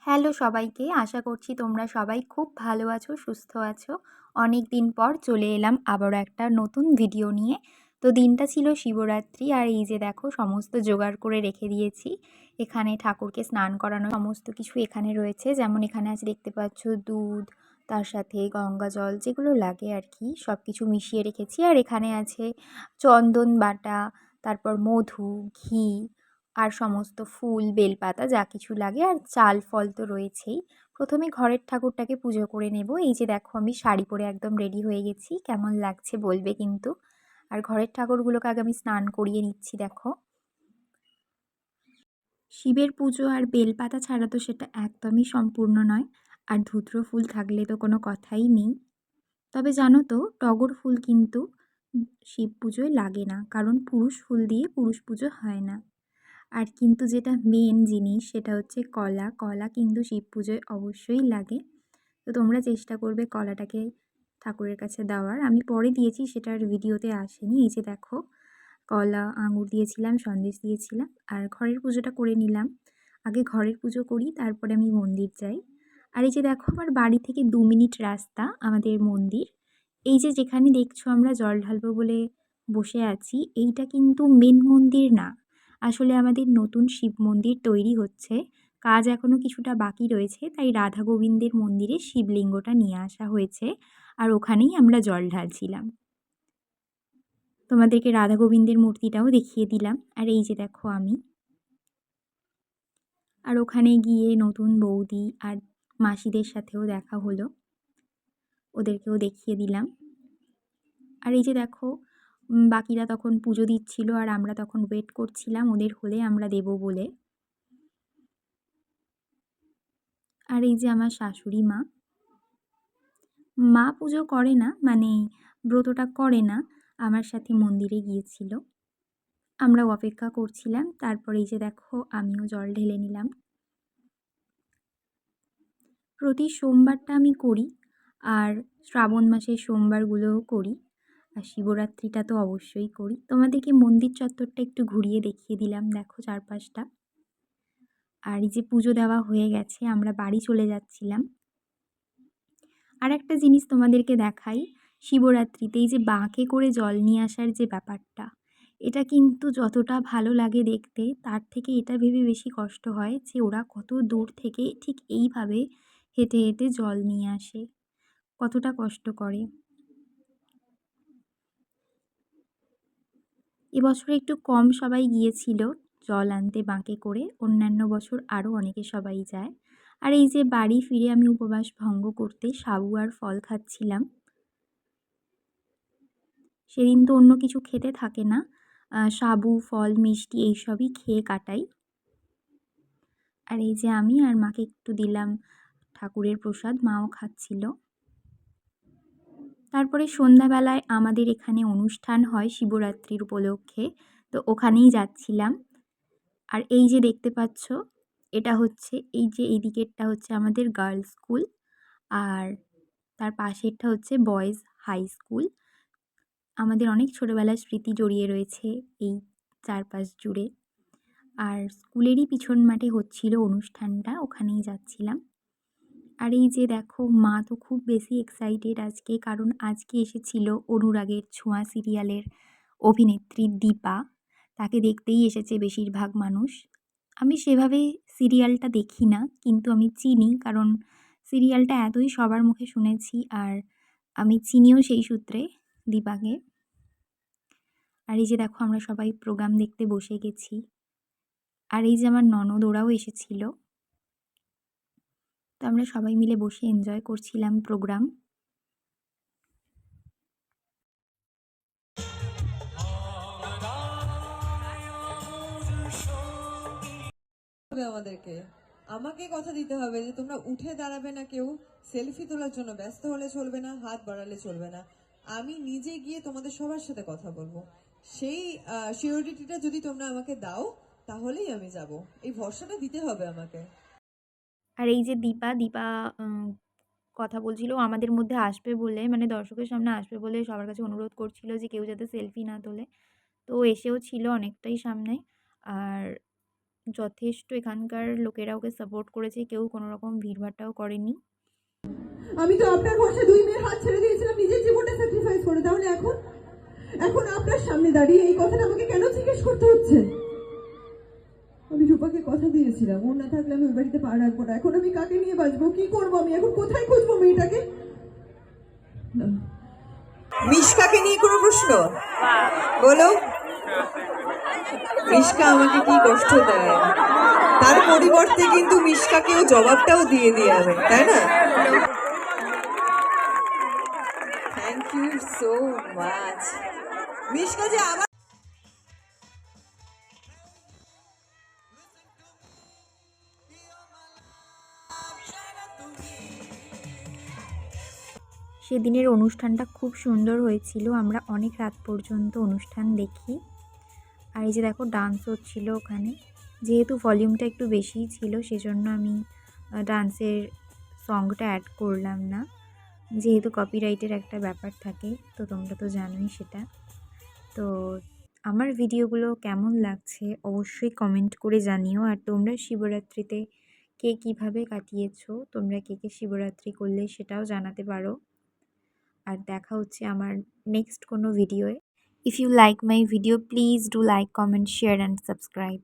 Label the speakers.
Speaker 1: Hello সবাইকে, আশা করছি তোমরা সবাই খুব ভালো আছো, সুস্থ আছো। অনেক দিন পর চলে এলাম আবারও একটা নতুন ভিডিও নিয়ে। তো দিনটা ছিল শিবরাত্রি, আর এই যে দেখো সমস্ত জোগাড় করে রেখে দিয়েছি। এখানে ঠাকুরকে স্নান করানো সমস্ত কিছু এখানে রয়েছে, যেমন এখানে আছে দেখতে পাচ্ছ দুধ, তার সাথে গঙ্গা জল যেগুলো লাগে আর কি সব কিছু মিশিয়ে রেখেছি। আর এখানে আছে চন্দন বাটা, তারপর মধু, ঘি আর সমস্ত ফুল বেলপাতা যা কিছু লাগে, আর চাল ফল তো রয়েছেই। প্রথমে ঘরের ঠাকুরটাকে পুজো করে নেব। এই যে দেখো আমি শাড়ি পরে একদম রেডি হয়ে গেছি, কেমন লাগছে বলবে কিন্তু। আর ঘরের ঠাকুরগুলোকে আগে আমি স্নান করিয়ে নিচ্ছি। দেখো শিবের পুজো আর বেলপাতা ছাড়া তো সেটা একদমই সম্পূর্ণ নয়। আর ধূত্র ফুল থাকলে তো কোনো কথাই নেই। তবে জানো তো টগর ফুল কিন্তু শিব পুজোয় লাগে না, কারণ পুরুষ ফুল দিয়ে পুরুষ পুজো হয় না। আর কিন্তু যেটা মেন জিনিস সেটা হচ্ছে কলা। কলা কিন্তু শিব পুজোয় অবশ্যই লাগে। তো তোমরা চেষ্টা করবে কলাটাকে ঠাকুরের কাছে দেওয়ার। আমি পরে দিয়েছি, সেটার ভিডিওতে আসেনি। এই যে দেখো কলা, আঙুর দিয়েছিলাম, সন্দেশ দিয়েছিলাম, আর ঘরের পুজোটা করে নিলাম। আগে ঘরের পুজো করি, তারপরে আমি মন্দির যাই। আর এই যে দেখো আমার বাড়ি থেকে 2 মিনিট রাস্তা আমাদের মন্দির। এই যে যেখানে দেখছো আমরা জল ঢালবো বলে বসে আছি, এইটা কিন্তু মেন মন্দির না। আসলে আমাদের নতুন শিব মন্দির তৈরি হচ্ছে, কাজ এখনও কিছুটা বাকি রয়েছে, তাই রাধা গোবিন্দের মন্দিরে শিবলিঙ্গটা নিয়ে আসা হয়েছে। আর ওখানেই আমরা জল ঢালছিলাম। তোমাদেরকে রাধা গোবিন্দের মূর্তিটাও দেখিয়ে দিলাম। আর এই যে দেখো আমি, আর ওখানে গিয়ে নতুন বৌদি আর মাসিদের সাথেও দেখা হলো, ওদেরকেও দেখিয়ে দিলাম। আর এই যে দেখো বাকিরা তখন পুজো দিচ্ছিল, আর আমরা তখন ওয়েট করছিলাম ওদের হলে আমরা দেব বলে। আর এই যে আমার শাশুড়ি মা, মা পুজো করে না, মানে ব্রতটা করে না, আমার সাথে মন্দিরে গিয়েছিল। আমরাও অপেক্ষা করছিলাম। তারপরে এই যে দেখো আমিও জল ঢেলে নিলাম। প্রতি সোমবারটা আমি করি, আর শ্রাবণ মাসের সোমবারগুলোও করি, আর শিবরাত্রিটা তো অবশ্যই করি। তোমাদেরকে মন্দির চত্বরটা একটু ঘুরিয়ে দেখিয়ে দিলাম, দেখো চারপাশটা। আর এই যে পুজো দেওয়া হয়ে গেছে, আমরা বাড়ি চলে যাচ্ছিলাম। আর একটা জিনিস তোমাদেরকে দেখাই, শিবরাত্রিতে এই যে বাঁকে করে জল নিয়ে আসার যে ব্যাপারটা, এটা কিন্তু যতটা ভালো লাগে দেখতে, তার থেকে এটা ভেবে বেশি কষ্ট হয় যে ওরা কত দূর থেকে ঠিক এইভাবে হেঁটে হেঁটে জল নিয়ে আসে, কতটা কষ্ট করে। এবছর একটু কম সবাই গিয়েছিল জল আনতে বাঁকে করে, অন্যান্য বছর আরও অনেকে সবাই যায়। আর এই যে বাড়ি ফিরে আমি উপবাস ভঙ্গ করতে সাবু আর ফল খাচ্ছিলাম। সেদিন তো অন্য কিছু খেতে থাকে না, সাবু, ফল, মিষ্টি এইসবই খেয়ে কাটাই। আর এই যে আমি আর মাকে একটু দিলাম ঠাকুরের প্রসাদ, মাও খাচ্ছিল। তারপরে সন্ধ্যাবেলায় আমাদের এখানে অনুষ্ঠান হয় শিবরাত্রির উপলক্ষে, তো ওখানেই যাচ্ছিলাম। আর এই যে দেখতে পাচ্ছ, এটা হচ্ছে এই যে এই দিকেরটা হচ্ছে আমাদের গার্লস স্কুল, আর তার পাশেরটা হচ্ছে বয়েজ হাই স্কুল। আমাদের অনেক ছোটোবেলার স্মৃতি জড়িয়ে রয়েছে এই চারপাশ জুড়ে। আর স্কুলেরই পিছন মাঠে হচ্ছিল অনুষ্ঠানটা, ওখানেই যাচ্ছিলাম। আর এই যে দেখো মা তো খুব বেশি এক্সাইটেড আজকে, কারণ আজকে এসেছিল অনুরাগের ছোঁয়া সিরিয়ালের অভিনেত্রী দীপা। তাকে দেখতেই এসেছে বেশিরভাগ মানুষ। আমি সেভাবে সিরিয়ালটা দেখি না, কিন্তু আমি চিনি, কারণ সিরিয়ালটা এতই সবার মুখে শুনেছি, আর আমি চিনিও সেই সূত্রে দীপাকে। আর এই যে দেখো আমরা সবাই প্রোগ্রাম দেখতে বসে গেছি। আর এই যে আমার ননদ, ওরাও এসেছিল। তো আমরা সবাই মিলে বসে এনজয় করছিলাম প্রোগ্রাম।
Speaker 2: হবে আমাদেরকে, আমাকে কথা দিতে হবে যে তোমরা উঠে দাঁড়াবে না, কেউ সেলফি তোলার জন্য ব্যস্ত হলে চলবে না, হাত বাড়ালে চলবে না। আমি নিজে গিয়ে তোমাদের সবার সাথে কথা বলবো। সেই সিওরিটিটা যদি তোমরা আমাকে দাও, তাহলেই আমি যাব। এই ভরসাটা দিতে হবে আমাকে।
Speaker 1: আর এই যে দীপা দীপা কথা বলছিল আমাদের মধ্যে আসবে বলে, মানে দর্শকের সামনে আসবে বলে সবার কাছে অনুরোধ করছিল যে কেউ যাতে সেলফি না তোলে। তো ও এসেও ছিল অনেকটাই সামনে। আর যথেষ্ট এখানকার লোকেরা ওকে সাপোর্ট করেছে, কেউ কোনো রকম ভিড়ভাট্টাও করেনি।
Speaker 3: আমি তো আপনার ভরসা 2 মেয়ের হাত ছেড়ে দিয়েছিলাম, নিজের জীবনটা স্যাক্রিফাইস করে। তাহলে এখন এখন আপনার সামনে দাঁড়িয়ে এই কথাটা আমাকে কেন জিজ্ঞেস করতে হচ্ছে? আমি রূপাকে কথা দিয়েছিলাম, ওর না থাকলে আমি ওই বাড়িতে পা রাখবো না। এখন আমি কাকে নিয়ে বাঁচবো? কি করবো আমি এখন? কোথায় খুঁজবো মেয়েটাকে? না,
Speaker 2: মিশকাকে নিয়ে কোনো প্রশ্ন বলো। মিশকা আমাকে কি কষ্ট দেয়, তার পরিবর্তে কিন্তু মিশকাকেও জবাবটাও দিয়ে আমি, তাই না? Thank you so much. Mishka যে আবার
Speaker 1: সেদিনের অনুষ্ঠানটা খুব সুন্দর হয়েছিল, আমরা অনেক রাত পর্যন্ত অনুষ্ঠান দেখি। আর এই যে দেখো ডান্স হচ্ছিল ওখানে, যেহেতু ভলিউমটা একটু বেশিই ছিল সেজন্য আমি ডান্সের সংটা অ্যাড করলাম না, যেহেতু কপিরাইটের একটা ব্যাপার থাকে, তো তোমরা তো জানোই সেটা। তো আমার ভিডিওগুলো কেমন লাগছে অবশ্যই কমেন্ট করে জানিও। আর তোমরা শিবরাত্রিতে কে কীভাবে কাটিয়েছো, তোমরা কে কে শিবরাত্রি করলে সেটাও জানাতে পারো। আর দেখা হচ্ছে আমার নেক্সট কোনো ভিডিওয়ে। If you like my video please do like, comment, share and subscribe.